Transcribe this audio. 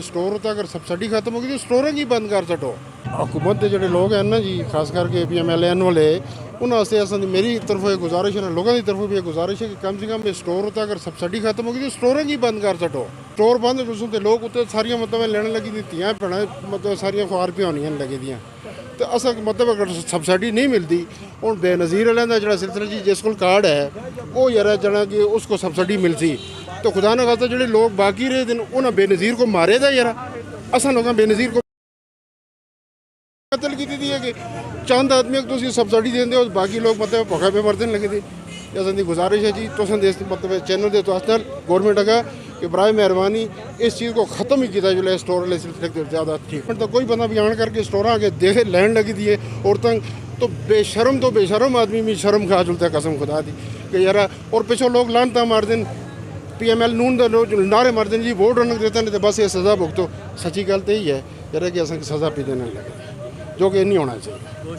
Store होता अगर subsidy खत्म होगी तो स्टोरें ही बंद कर छो। हुकूमत के जोड़े लोग हैं ना जी, खास करके PMLN वाले, उन्होंने असल मेरी तरफ ये गुजारिश है, लोगों की तरफ भी ये गुजारिश है कि कम से कम ये स्टोर होता अगर सब्सिडी खत्म होगी तो स्टोरें ही बंद कर छो। स्टोर बंद हो लोग उत्ते सारियां मतलब लेने लगी दी धियां भैन मतलब सारियां खुआर पिया होनी लगी दियां तो असल मतलब अगर सब्सिडी नहीं मिलती हूँ बेनज़ीर वाले का जो सिलसिला जी जिस को कार्ड है वो यार जना कि उसको सब्सिडी मिलती तो खुदा ना खास्ता जो लोग बाकी रहे दिन उन्हें बेनज़ीर को मारे था यार असा लोग बेनज़ीर को कतल की दी है कि चंद आदमी को सब्सिडी देंगे और बाकी लोग मतलब भुखा पे मरते लगे थे। असन गुजारिश है जी तुम मतलब चैनल के तो गौरमेंट अगर कि बराए मेहरबानी इस चीज़ को ख़त्म ही किया जो स्टोर वाले सिलसिले ज़्यादा ठीक तो कोई बंदा भी आन करके स्टोर आके देखे लैन लगी दी है औरतें तो बेशरम आदमी भी शर्म खा चलता है कसम खुदा दी कि यार और पिछो लोग लानता मार दिन PML नून नारे मार दिन जी वोट रन देता नहीं तो बस ये सज़ा भुगतो। सच्ची गल तो यही है यार कि असें सज़ा भी देने लगे जो कि नहीं होना चाहिए।